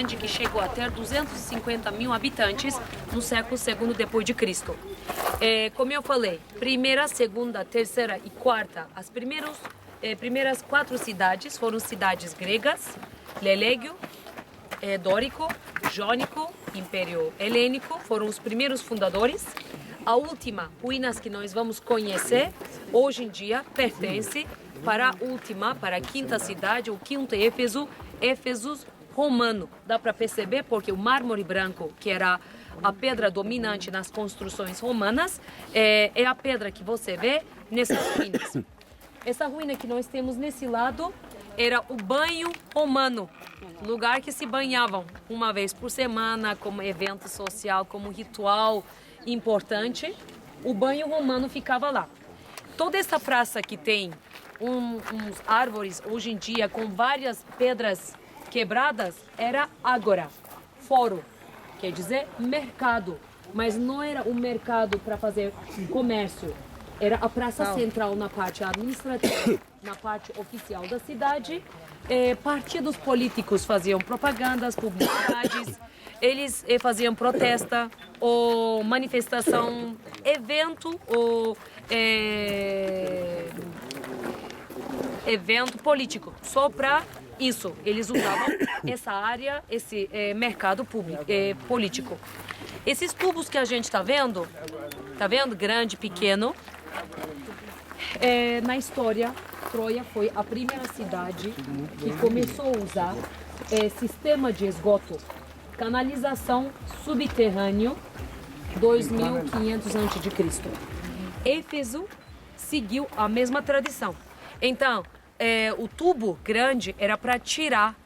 grande que chegou a ter 250 mil habitantes no século II depois de Cristo. Como eu falei, primeira, segunda, terceira e quarta, as primeiras 4 cidades foram cidades gregas: Lelégio, Dórico, Jônico, Império Helênico, foram os primeiros fundadores. A última, ruínas que nós vamos conhecer, hoje em dia pertence para a última, para a quinta cidade, o quinto Éfeso, Éfeso romano. Dá para perceber porque o mármore branco, que era a pedra dominante nas construções romanas, é a pedra que você vê nessas ruínas. Essa ruína que nós temos nesse lado era o banho romano, lugar que se banhavam uma vez por semana, como evento social, como ritual importante. O banho romano ficava lá. Toda essa praça que tem uns árvores hoje em dia com várias pedras quebradas era ágora, fórum, quer dizer mercado, mas não era um mercado para fazer comércio. Era a praça central na parte administrativa, na parte oficial da cidade. Partidos políticos faziam propagandas, publicidades, eles faziam protesta ou manifestação, evento ou evento político. Só para isso, eles usavam essa área, esse mercado público, político. Esses tubos que a gente está vendo, grande, pequeno. Na história, Troia foi a primeira cidade que começou a usar sistema de esgoto, canalização subterrâneo, 2500 a.C. Éfeso seguiu a mesma tradição. Então, o tubo grande era para tirar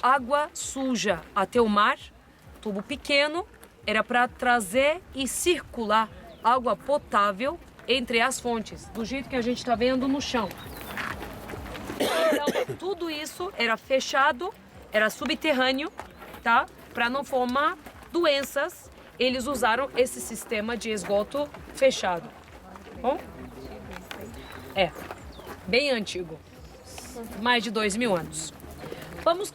água suja até o mar, tubo pequeno era para trazer e circular água potável entre as fontes, do jeito que a gente está vendo no chão. Então, tudo isso era fechado, era subterrâneo, tá? Para não formar doenças, eles usaram esse sistema de esgoto fechado. Bom? Bem antigo, mais de 2000 anos. Vamos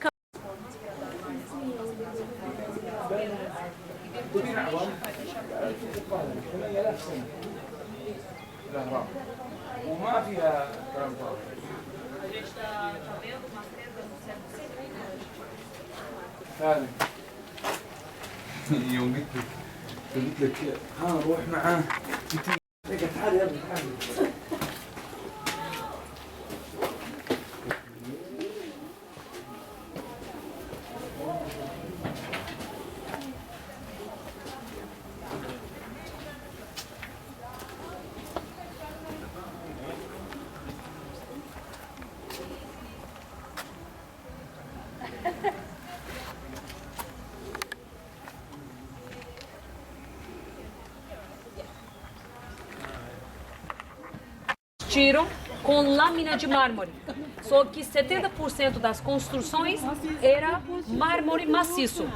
وما فيها كلام فاضي. A gente está vendo uma pedra do século ثاني يوم قلت لك ها روح معاه تعال يا ابني تعال. Tiram com lâmina de mármore. Só que 70% das construções era mármore maciço,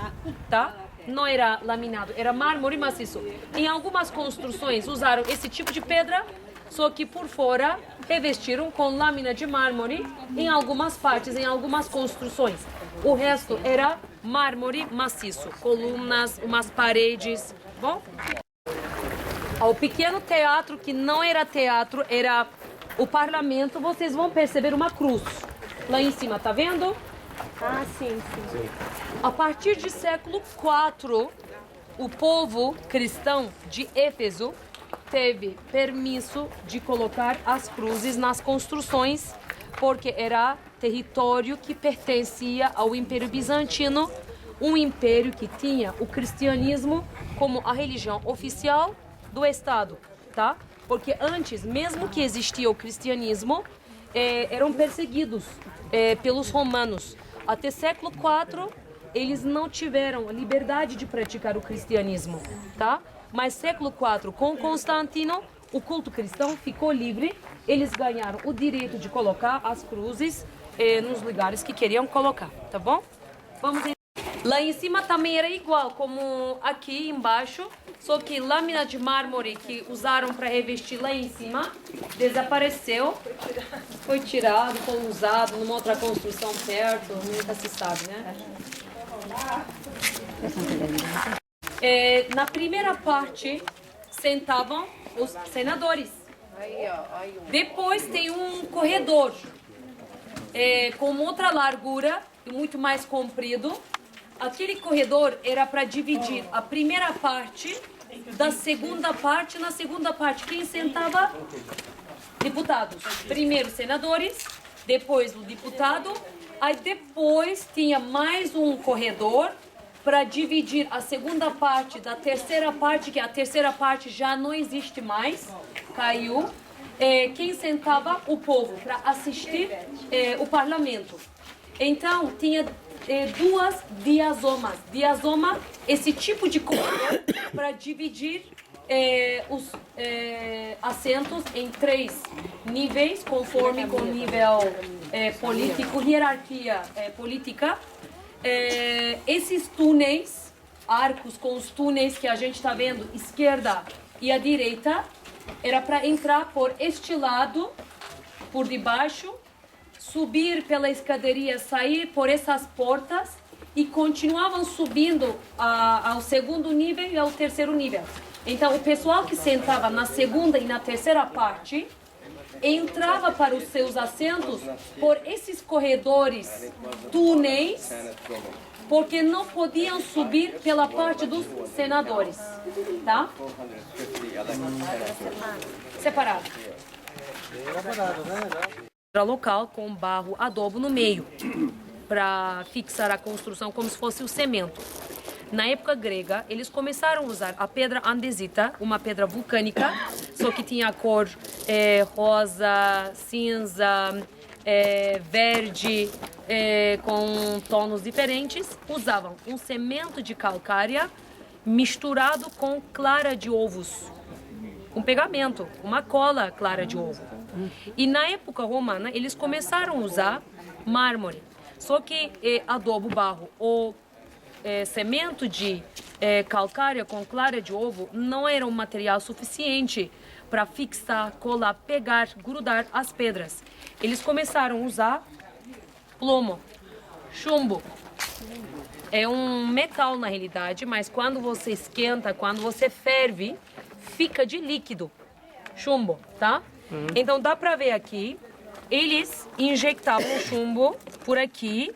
tá? Não era laminado, era mármore maciço. Em algumas construções usaram esse tipo de pedra, só que por fora revestiram com lâmina de mármore em algumas partes, em algumas construções. O resto era mármore maciço, colunas, umas paredes, bom? O pequeno teatro, que não era teatro, era o parlamento, vocês vão perceber uma cruz lá em cima, tá vendo? Ah, sim. A partir de século IV, o povo cristão de Éfeso teve permisso de colocar as cruzes nas construções, porque era território que pertencia ao Império Bizantino, um império que tinha o cristianismo como a religião oficial do Estado, tá? Porque antes, mesmo que existia o cristianismo, eram perseguidos pelos romanos. Até século IV, eles não tiveram a liberdade de praticar o cristianismo, tá? Mas século IV, com Constantino, o culto cristão ficou livre. Eles ganharam o direito de colocar as cruzes nos lugares que queriam colocar, tá bom? Vamos ver. Lá em cima também era igual, como aqui embaixo, só que lâmina de mármore que usaram para revestir lá em cima desapareceu, foi tirado, foi usado numa outra construção perto, nunca se sabe, né? Na primeira parte sentavam os senadores. Depois tem um corredor com outra largura e muito mais comprido. Aquele corredor era para dividir a primeira parte da segunda parte. Na segunda parte, quem sentava? Deputados. Primeiro senadores, depois o deputado. Aí depois tinha mais um corredor para dividir a segunda parte da terceira parte, que a terceira parte já não existe mais, caiu. Quem sentava? O povo, para assistir o parlamento. Então, tinha duas diazomas. Diazoma, esse tipo de corredor para dividir os assentos em 3 níveis, conforme com o nível político, hierarquia política. Esses túneis, arcos com os túneis que a gente está vendo, esquerda e a direita, era para entrar por este lado, por debaixo, subir pela escadaria, sair por essas portas e continuavam subindo ao segundo nível e ao terceiro nível. Então, o pessoal que sentava na segunda e na terceira parte entrava para os seus assentos por esses corredores, túneis, porque não podiam subir pela parte dos senadores, tá? Separado. Local com barro adobo no meio, para fixar a construção como se fosse o cimento. Na época grega, eles começaram a usar a pedra andesita, uma pedra vulcânica, só que tinha a cor rosa, cinza, verde, com tons diferentes. Usavam um cimento de calcária misturado com clara de ovos, um pegamento, uma cola clara de ovo. E na época romana, eles começaram a usar mármore. Só que adobo, barro ou cimento de calcária com clara de ovo não era um material suficiente para fixar, colar, pegar, grudar as pedras. Eles começaram a usar plomo, chumbo. É um metal na realidade, mas quando você esquenta, quando você ferve, fica de líquido. Chumbo, tá? Então dá para ver aqui, eles injetavam o chumbo por aqui,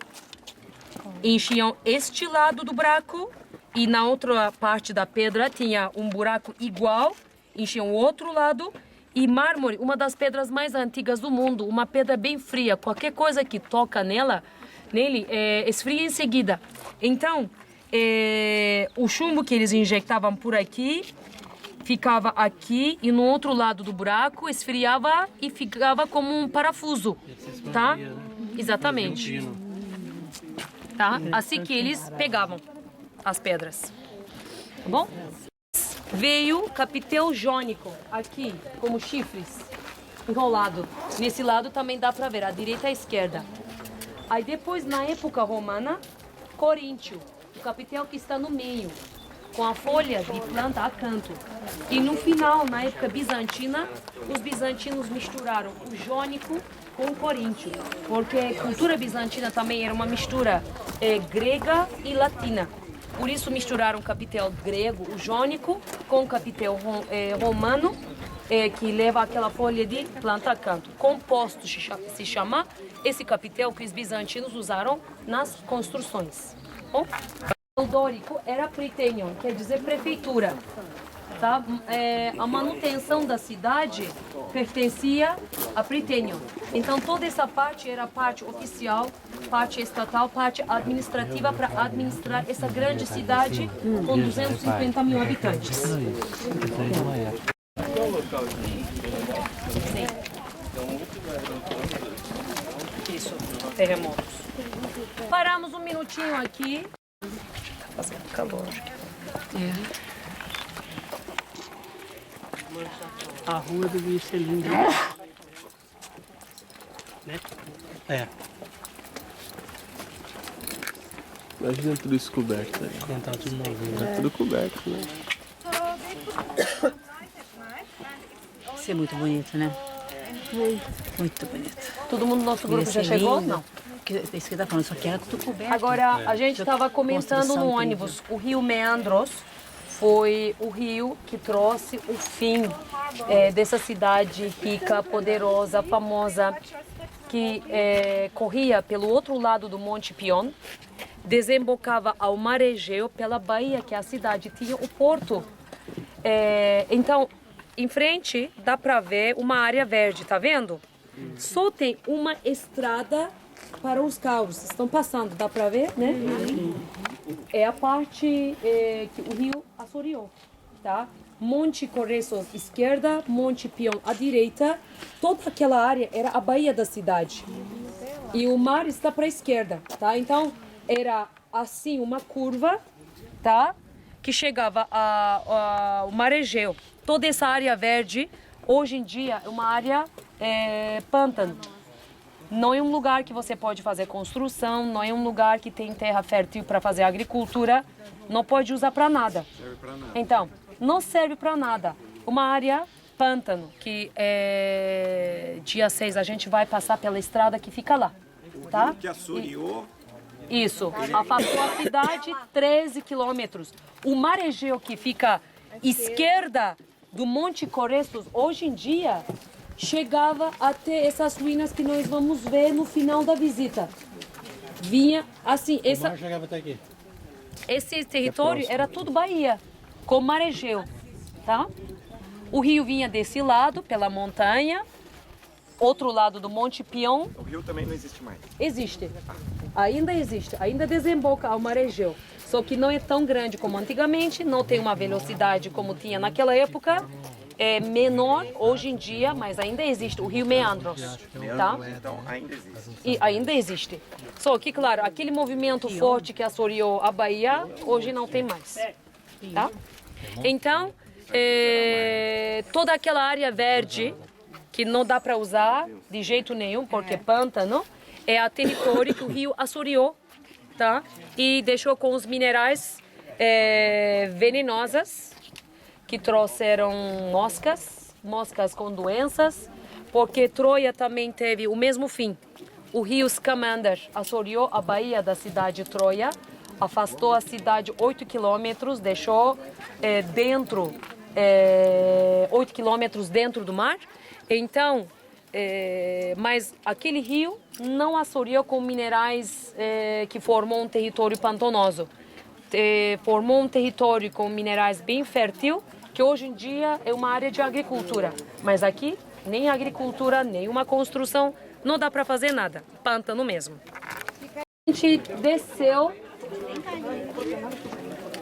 enchiam este lado do buraco e na outra parte da pedra tinha um buraco igual, enchiam o outro lado. E mármore, uma das pedras mais antigas do mundo, uma pedra bem fria, qualquer coisa que toca nele esfria em seguida. Então, o chumbo que eles injetavam por aqui, ficava aqui e no outro lado do buraco, esfriava e ficava como um parafuso, tá? Exatamente. Tá? Assim que eles pegavam as pedras, tá bom? Veio capitel jônico, aqui, como chifres, enrolado. Nesse lado também dá para ver, a direita e a esquerda. Aí depois, na época romana, coríntio, o capitel que está no meio, com a folha de planta a canto. E no final, na época bizantina, os bizantinos misturaram o jônico com o coríntio, porque a cultura bizantina também era uma mistura grega e latina. Por isso misturaram o capitel grego, o jônico, com o capitel romano, que leva aquela folha de planta a canto. Composto se chama esse capitel que os bizantinos usaram nas construções. Bom? O dórico era pritênion, quer dizer prefeitura. Tá? A manutenção da cidade pertencia a Pritênion. Então toda essa parte era parte oficial, parte estatal, parte administrativa para administrar essa grande cidade com 250 mil habitantes. Sim. Isso, terremotos. Paramos um minutinho aqui. Tá fazendo calor. A rua devia ser linda. Né? Imagina tudo isso coberto, né? Tá tudo novinho. Tá tudo coberto, né? Isso é muito bonito, né? Muito bonito. Todo mundo do nosso grupo Ia já ser chegou? lindo. Não. porque isso que tá falando, só que era tudo coberto. Agora, a gente estava comentando Construção no terrível. ônibus, o rio Meandros foi o rio que trouxe o fim dessa cidade rica, poderosa, famosa, que corria pelo outro lado do Monte Pion, desembocava ao Mar Egeu pela Bahia, que a cidade tinha o porto. Então, em frente dá para ver uma área verde, tá vendo? Só tem uma estrada para os carros. Estão passando, dá para ver, né? É a parte que o rio assoreou, tá? Monte Correços esquerda, Monte Pion à direita. Toda aquela área era a baía da cidade. E o mar está para a esquerda, tá? Então, era assim uma curva, tá? Que chegava ao Mar Egeu. Toda essa área verde, hoje em dia, é uma área pântano. Não é um lugar que você pode fazer construção, não é um lugar que tem terra fértil para fazer agricultura, não pode usar para nada. Serve pra nada. Então, não serve para nada. Uma área pântano, que dia 6 a gente vai passar pela estrada que fica lá, tá? Que assoreou. Isso, afastou a cidade 13 quilômetros. O Mar Egeu, que fica esquerda do Monte Correços, hoje em dia, chegava até essas ruínas que nós vamos ver no final da visita. Vinha assim, chegava até aqui. esse território era tudo Bahia, com o Mar Egeu, tá? O rio vinha desse lado, pela montanha, outro lado do Monte Pion. O rio também não existe mais. Existe, ainda desemboca ao Mar Egeu. Só que não é tão grande como antigamente, não tem uma velocidade como tinha naquela época. É menor hoje em dia, mas ainda existe o rio Meandros, tá? Então ainda existe. E ainda existe. Só que, claro, aquele movimento forte que assoreou a Bahia, hoje não tem mais, tá? Então, toda aquela área verde, que não dá para usar de jeito nenhum, porque pântano, é a território que o rio assoreou, tá? E deixou com os minerais venenosas, que trouxeram moscas com doenças, porque Troia também teve o mesmo fim. O rio Scamander assoreou a baía da cidade de Troia, afastou a cidade 8 quilômetros, deixou 8 quilômetros dentro do mar. Então, mas aquele rio não assoreou com minerais que formou um território pantanoso. Formou um território com minerais bem fértil, que hoje em dia é uma área de agricultura. Mas aqui, nem agricultura, nem uma construção, não dá para fazer nada. Pântano mesmo. A gente desceu,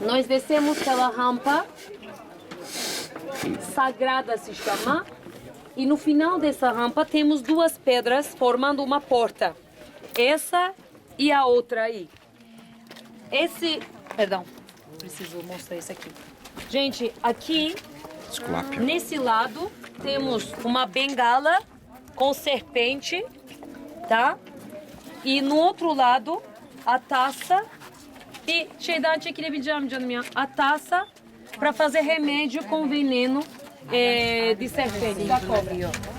nós descemos pela rampa, sagrada se chama, e no final dessa rampa temos duas pedras formando uma porta. Essa e a outra aí. Perdão, preciso mostrar isso aqui. Gente, aqui, nesse lado, temos uma bengala com serpente, tá? E no outro lado, a taça. E, a taça para fazer remédio com veneno de serpente, da cobra.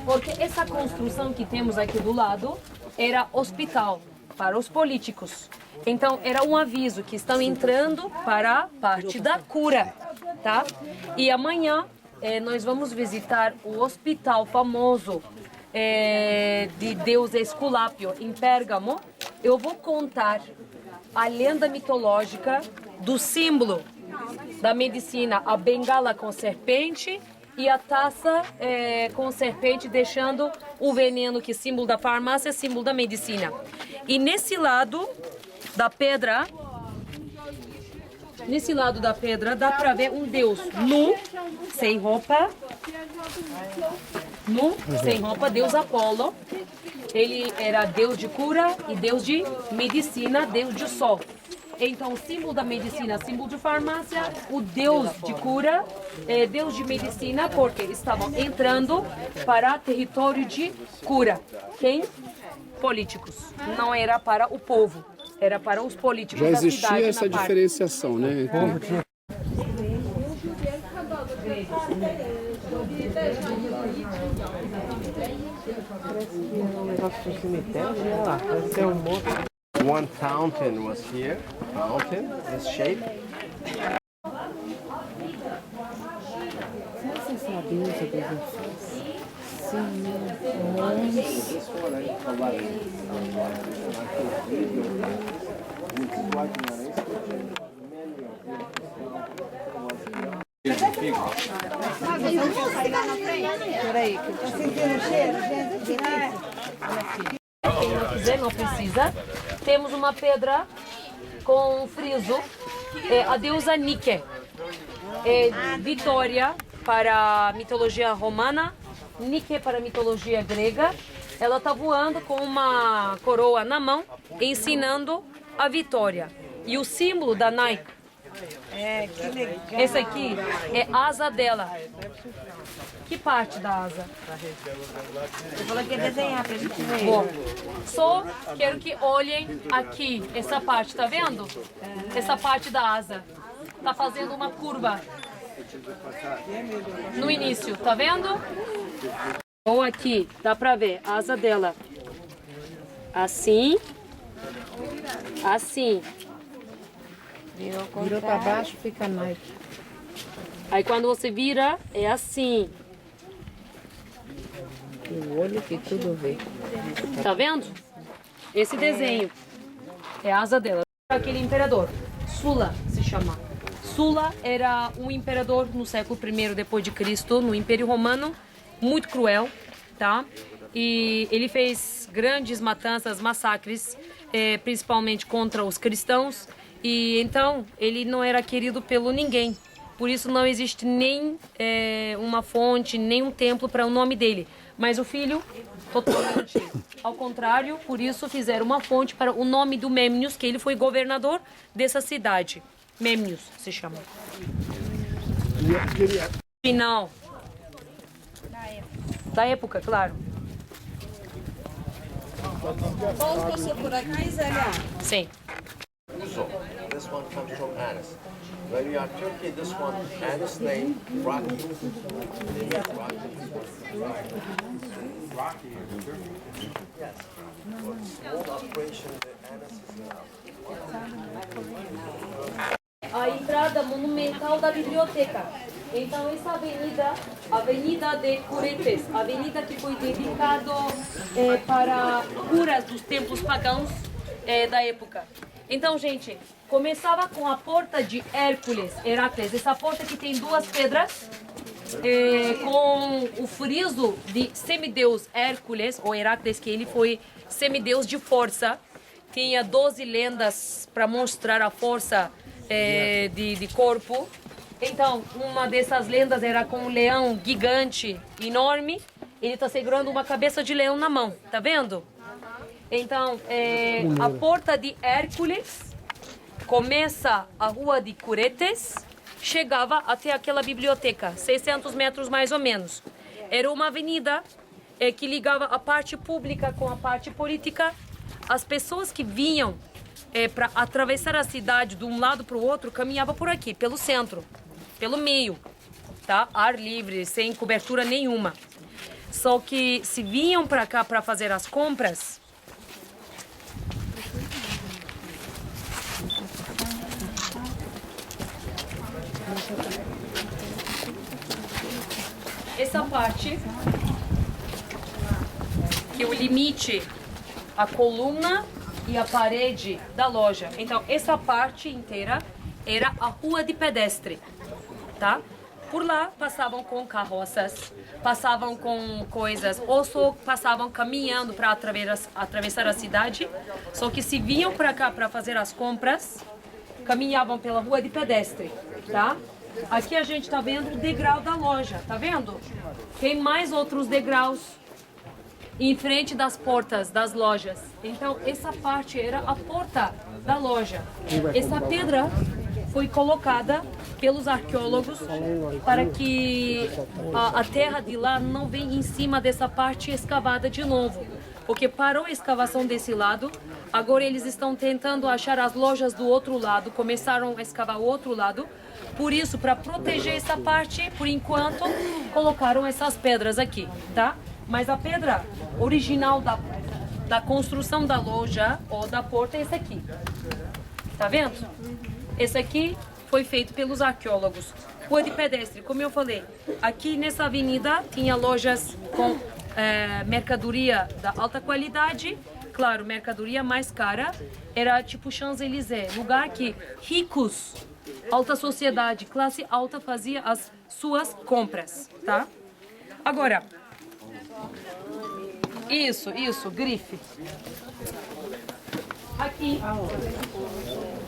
Porque essa construção que temos aqui do lado era hospital para os políticos. Então, era um aviso que estão entrando para a parte da cura, tá? E amanhã nós vamos visitar o hospital famoso de Deus Esculápio, em Pérgamo. Eu vou contar a lenda mitológica do símbolo da medicina, a bengala com serpente e a taça com serpente, deixando o veneno, que é símbolo da farmácia, símbolo da medicina. E nesse lado da pedra, dá para ver um Deus nu, sem roupa, Deus Apolo. Ele era Deus de cura e Deus de medicina, Deus de sol. Então, símbolo da medicina, símbolo de farmácia, o Deus de cura, Deus de medicina, porque estavam entrando para território de cura. Quem? Políticos. Não era para o povo, era para os políticos Já da cidade. existia essa diferenciação, né? One fountain was here, fountain, this shape. Quem quiser, não precisa. Temos uma pedra com friso, a deusa Nike. Vitória para a mitologia romana, Nike para a mitologia grega. Ela está voando com uma coroa na mão, ensinando a vitória. E o símbolo da Nike, que legal. esse aqui é a asa dela. Que parte da asa? Você falou que ia desenhar pra gente ver. Bom, só quero que olhem aqui, essa parte, tá vendo? Essa parte da asa. Tá fazendo uma curva no início, tá vendo? Ou aqui, dá pra ver a asa dela. Assim. Assim. Virou pra baixo, fica Nike. Aí quando você vira, é assim. O olho que tudo vê. Tá vendo? Esse desenho é a asa dela. Aquele imperador, Sula se chama. Sula era um imperador no século I depois de Cristo, no Império Romano, muito cruel, tá? E ele fez grandes matanças, massacres, principalmente contra os cristãos. E então ele não era querido pelo ninguém. Por isso não existe nem uma fonte, nem um templo para o nome dele. Mas o filho, totalmente ao contrário, por isso fizeram uma fonte para o nome do Memnius, que ele foi governador dessa cidade. Memnius se chama. Final. Da época, claro. Qual passou por aqui, Zélia? Sim. Uzo. This one comes from Anis. When we are Turkey, this one, Anis name, Rocky. Rocky. Yes. Small operation that Anis is now. A entrada monumental da biblioteca. Então essa avenida, Avenida de Curetes, avenida que foi dedicada para curas dos templos pagãos da época. Então, gente, começava com a porta de Heracles, essa porta que tem duas pedras, com o friso de semideus Hércules, ou Heracles, que ele foi semideus de força. Tinha 12 lendas para mostrar a força de corpo. Então, uma dessas lendas era com um leão gigante, enorme. Ele está segurando uma cabeça de leão na mão, tá vendo? Então, a porta de Hércules começa a rua de Curetes, chegava até aquela biblioteca, 600 metros mais ou menos. Era uma avenida que ligava a parte pública com a parte política. As pessoas que vinham para atravessar a cidade de um lado para o outro caminhavam por aqui, pelo centro, pelo meio, tá? Ar livre, sem cobertura nenhuma. Só que se vinham para cá para fazer as compras, essa parte que o limite a coluna e a parede da loja. Então essa parte inteira era a rua de pedestre, tá? Por lá passavam com carroças, passavam com coisas, ou só passavam caminhando para atravessar a cidade. Só que se vinham para cá para fazer as compras, caminhavam pela rua de pedestre, tá? Aqui a gente tá vendo o degrau da loja, tá vendo? Tem mais outros degraus em frente das portas das lojas. Então essa parte era a porta da loja. Essa pedra foi colocada pelos arqueólogos para que a terra de lá não venha em cima dessa parte escavada de novo. Porque parou a escavação desse lado, agora eles estão tentando achar as lojas do outro lado, começaram a escavar o outro lado. Por isso, para proteger essa parte, por enquanto, colocaram essas pedras aqui, tá? Mas a pedra original da construção da loja ou da porta é essa aqui. Tá vendo? Esse aqui foi feito pelos arqueólogos. Rua de pedestre, como eu falei, aqui nessa avenida tinha lojas com mercadoria da alta qualidade, claro, mercadoria mais cara, era tipo Champs-Élysées, lugar que ricos, alta sociedade, classe alta fazia as suas compras, tá? Agora, isso, grife. Aqui,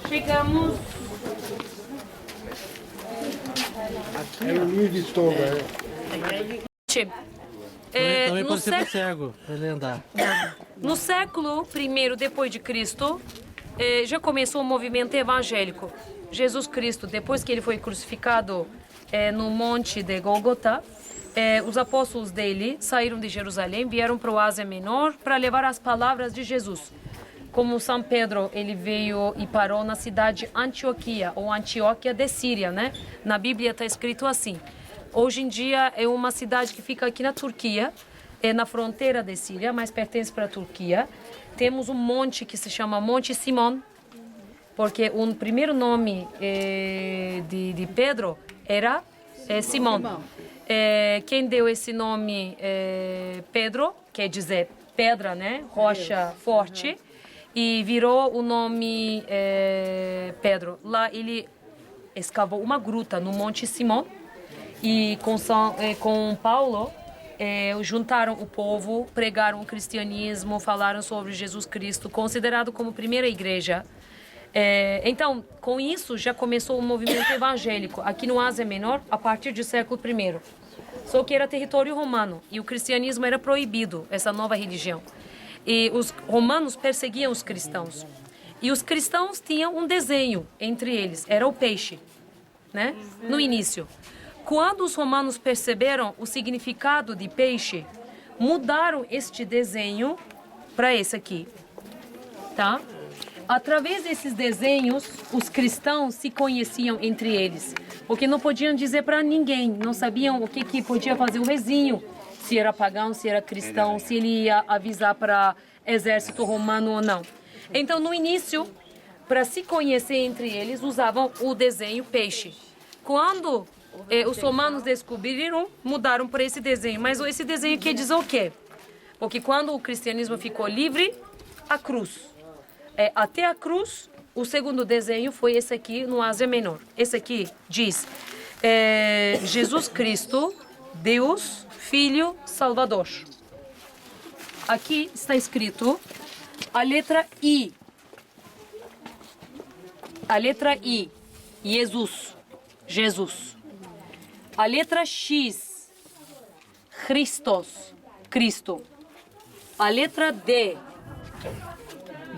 chegamos... É o Louis Vuitton, velho. Também no pode ser pro século... cego, pra ele andar. No século I depois de Cristo, já começou o movimento evangélico. Jesus Cristo, depois que ele foi crucificado no monte de Gólgota, os apóstolos dele saíram de Jerusalém, vieram para o Ásia Menor para levar as palavras de Jesus. Como São Pedro, ele veio e parou na cidade de Antioquia, ou Antioquia de Síria, né? Na Bíblia está escrito assim. Hoje em dia é uma cidade que fica aqui na Turquia, na fronteira da Síria, mas pertence para a Turquia. Temos um monte que se chama Monte Simão, porque o primeiro nome de Pedro era Simão. Quem deu esse nome Pedro, quer dizer pedra, né? Rocha forte, e virou o nome Pedro. Lá ele escavou uma gruta no Monte Simão e com Paulo juntaram o povo, pregaram o cristianismo, falaram sobre Jesus Cristo, considerado como primeira igreja. Então, com isso, já começou o movimento evangélico aqui no Ásia Menor a partir do século I. Só que era território romano e o cristianismo era proibido, essa nova religião. E os romanos perseguiam os cristãos. E os cristãos tinham um desenho entre eles, era o peixe, né? No início. Quando os romanos perceberam o significado de peixe, mudaram este desenho para esse aqui, tá? Através desses desenhos, os cristãos se conheciam entre eles, porque não podiam dizer para ninguém, não sabiam o que podia fazer o vizinho, se era pagão, se era cristão, se ele ia avisar para exército romano ou não. Então, no início, para se conhecer entre eles, usavam o desenho peixe. Quando os romanos descobriram, mudaram para esse desenho. Mas esse desenho quer dizer o quê? Porque quando o cristianismo ficou livre, a cruz. Até a cruz, o segundo desenho foi esse aqui no Ásia Menor. Esse aqui diz Jesus Cristo, Deus, Filho, Salvador. Aqui está escrito a letra I. A letra I, Jesus. A letra X, Cristo. A letra D,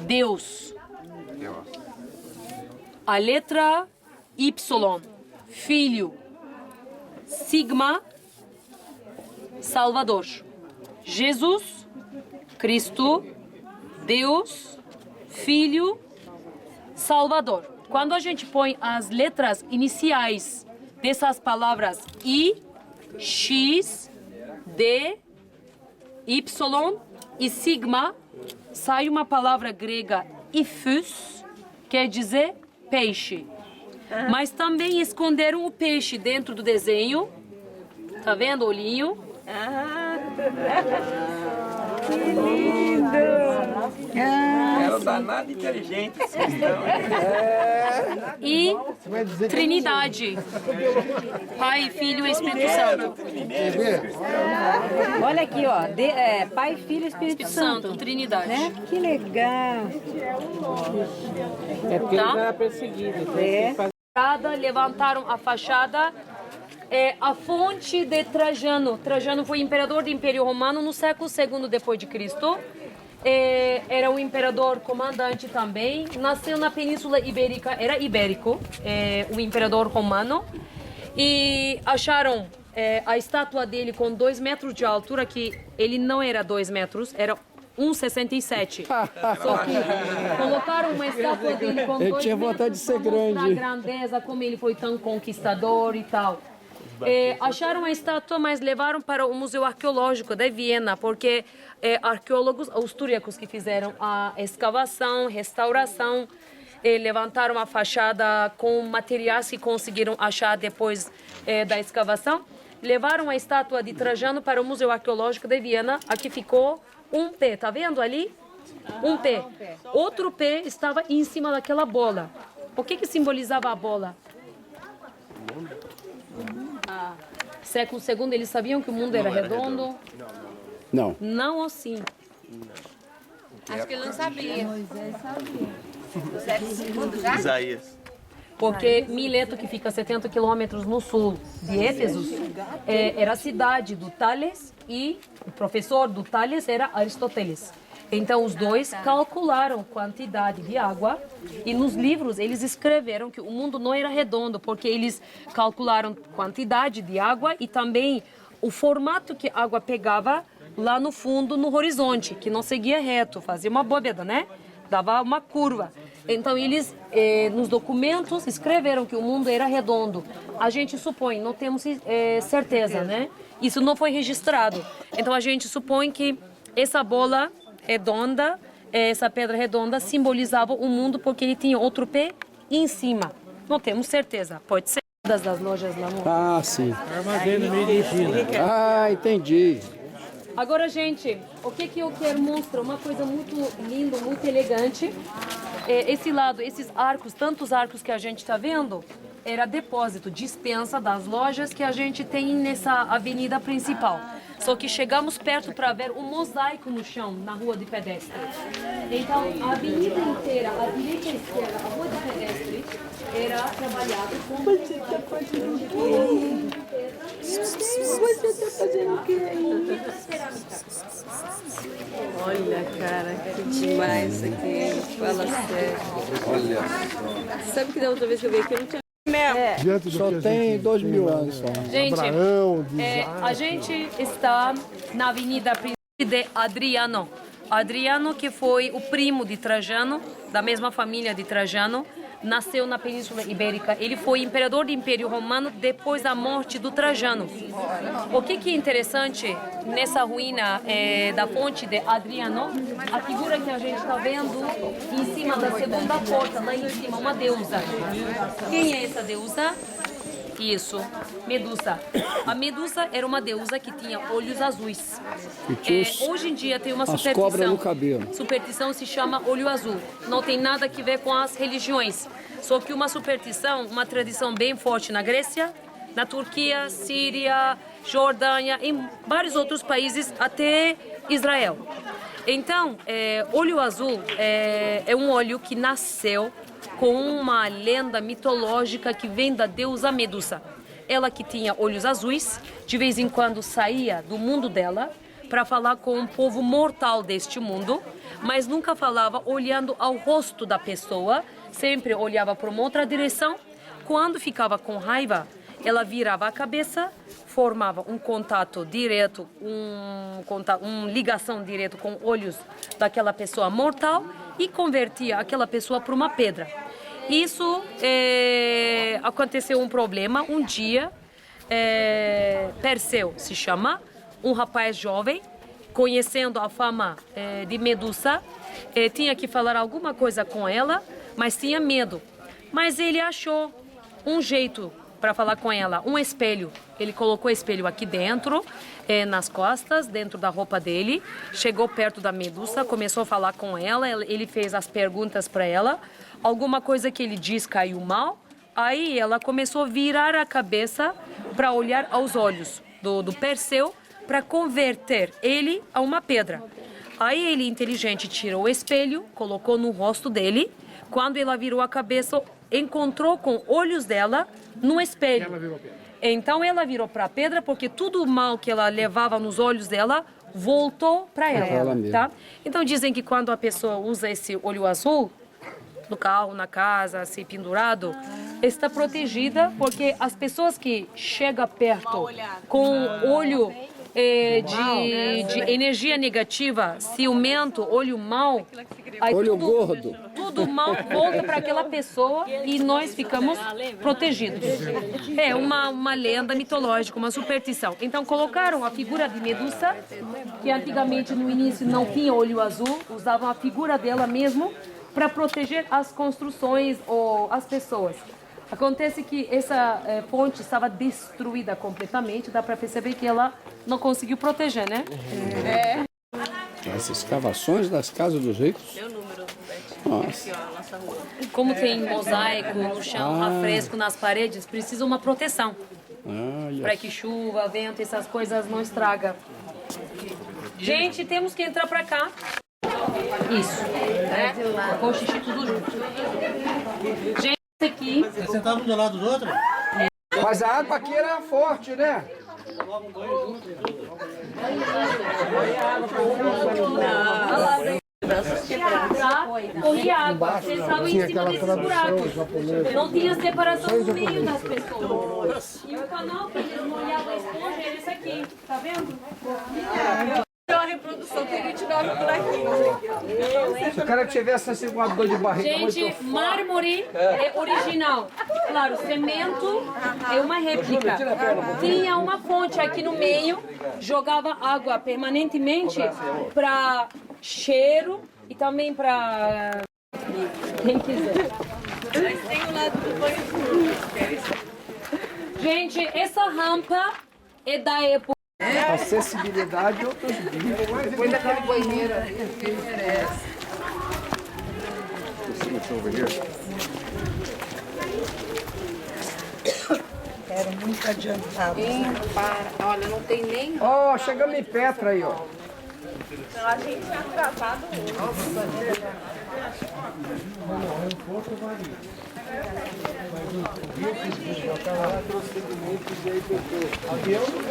Deus. A letra Y, Filho. Sigma, Salvador. Jesus, Cristo, Deus, Filho, Salvador. Quando a gente põe as letras iniciais dessas palavras I, X, D, Y e sigma, sai uma palavra grega iphus, quer dizer peixe. Mas também esconderam o peixe dentro do desenho. Tá vendo o olhinho? Que lindo! Era danado inteligente. E Trinidade. Pai, Filho e Espírito Santo. Olha aqui, ó. Pai, Filho e Espírito Santo. Trindade. Né? Que legal. É porque Tá? ele era perseguido. Levantaram a fachada. A fonte de Trajano. Trajano foi imperador do Império Romano no século II depois de Cristo. Era um imperador comandante também. Nasceu na Península Ibérica, era ibérico, um imperador romano. E acharam a estátua dele com 2 metros de altura, que ele não era 2 metros, era 1,67. Só que colocaram uma estátua dele com 2 metros tinha vontade de ser para mostrar grande. a grandeza, como ele foi tão conquistador e tal. Acharam a estátua, mas levaram para o Museu Arqueológico de Viena, porque arqueólogos austríacos que fizeram a escavação, restauração, levantaram a fachada com materiais que conseguiram achar depois da escavação. Levaram a estátua de Trajano para o Museu Arqueológico de Viena. Aqui ficou um pé, tá vendo ali? Um pé. Outro pé estava em cima daquela bola. O que simbolizava a bola? Século II, eles sabiam que o mundo era redondo? Não. Não assim. Acho que ele não sabia. No século II já? Isaías. Porque Mileto, que fica a 70 quilômetros no sul de Éfeso, era a cidade do Tales e o professor do Tales era Aristóteles. Então, os dois calcularam quantidade de água e nos livros eles escreveram que o mundo não era redondo, porque eles calcularam quantidade de água e também o formato que a água pegava lá no fundo, no horizonte, que não seguia reto, fazia uma bóveda, né? Dava uma curva. Então, eles, nos documentos, escreveram que o mundo era redondo. A gente supõe, não temos certeza, né? Isso não foi registrado. Então, a gente supõe que essa bola redonda, essa pedra redonda, simbolizava o mundo porque ele tinha outro pé em cima. Não temos certeza. Pode ser das lojas lá no... Ah, sim. Armazém no meio da China. Ah, entendi. Agora, gente, o que eu quero mostrar? Uma coisa muito linda, muito elegante. Esse lado, esses arcos, tantos arcos que a gente está vendo, era depósito, dispensa das lojas que a gente tem nessa avenida principal. Só que chegamos perto para ver um mosaico no chão, na rua de pedestre. Então, a avenida inteira, a direita e a esquerda, a rua de pedestre, era trabalhada com... Você está fazendo o quê? Você está fazendo o quê aí? Olha, cara, que demais isso aqui. Fala sério. Olha. Sabe que da outra vez que eu veio aqui eu não tinha... Diante do Só que a tem gente 2 mil anos só. Gente, Abraão, de a gente está na avenida de Adriano. Adriano, que foi o primo de Trajano, da mesma família de Trajano, nasceu na Península Ibérica. Ele foi imperador do Império Romano depois da morte do Trajano. O que é interessante nessa ruína da fonte de Adriano, a figura que a gente está vendo em cima da segunda porta, lá em cima, uma deusa. Quem é essa deusa? Isso, Medusa. A Medusa era uma deusa que tinha olhos azuis. Hoje em dia tem uma as cobras no cabelo. Superstição se chama olho azul. Não tem nada a ver com as religiões. Só que uma superstição, uma tradição bem forte na Grécia, na Turquia, Síria, Jordânia, em vários outros países, até Israel. Então, olho azul é um olho que nasceu com uma lenda mitológica que vem da deusa Medusa. Ela que tinha olhos azuis, de vez em quando saía do mundo dela para falar com um povo mortal deste mundo, mas nunca falava olhando ao rosto da pessoa, sempre olhava para uma outra direção. Quando ficava com raiva, ela virava a cabeça, formava um contato direto, uma ligação direta com olhos daquela pessoa mortal e convertia aquela pessoa para uma pedra. Isso aconteceu um problema um dia. Perseu se chama, um rapaz jovem, conhecendo a fama de Medusa, tinha que falar alguma coisa com ela, mas tinha medo. Mas ele achou um jeito para falar com ela, um espelho. Ele colocou o espelho aqui dentro, nas costas, dentro da roupa dele. Chegou perto da Medusa, começou a falar com ela. Ele fez as perguntas para ela. Alguma coisa que ele diz caiu mal. Aí ela começou a virar a cabeça para olhar aos olhos do Perseu, para converter ele a uma pedra. Aí ele, inteligente, tirou o espelho, colocou no rosto dele. Quando ela virou a cabeça, encontrou com olhos dela no espelho. Então ela virou para a pedra porque tudo o mal que ela levava nos olhos dela voltou para ela, tá? Então dizem que quando a pessoa usa esse olho azul no carro, na casa, assim pendurado, está protegida, porque as pessoas que chegam perto com olho de energia negativa, ciumento, olho mau, aí Olho gordo. tudo volta para aquela pessoa e nós ficamos protegidos. É uma lenda mitológica, uma superstição. Então colocaram a figura de Medusa, que antigamente no início não tinha olho azul, usavam a figura dela mesmo para proteger as construções ou as pessoas. Acontece que essa ponte estava destruída completamente, dá para perceber que ela não conseguiu proteger, né? As escavações das casas dos ricos. Nossa. Como tem mosaico no chão, afresco nas paredes, precisa uma proteção para que chuva, vento, essas coisas não estragam. Gente, temos que entrar para cá. Isso, né? Com o xixi tudo junto. Gente, aqui. Sentado um do lado do outro? Mas a água aqui era forte, né? Corria água, vocês estavam em cima desses buracos. Não tinha separação no meio das pessoas. E o canal que eles molhavam a esponja era esse aqui, tá vendo? Tem uma reprodução, tem 29 por aqui. Se o cara tivesse assim com uma dor de barriga muito Gente, forte. mármore é original. Claro, cimento é uma réplica. Tinha uma fonte aqui no meio, jogava água permanentemente para cheiro e também para quem quiser. Mas tem o lado do banho sujo. Gente, essa rampa é da época. Acessibilidade e outros bichos. Depois daquele banheiro ali, ninguém merece. Era muito adiantado. Para. Olha, não tem nem. Ó, chegamos em Petra aí, ó. A gente tinha atrasado Avião não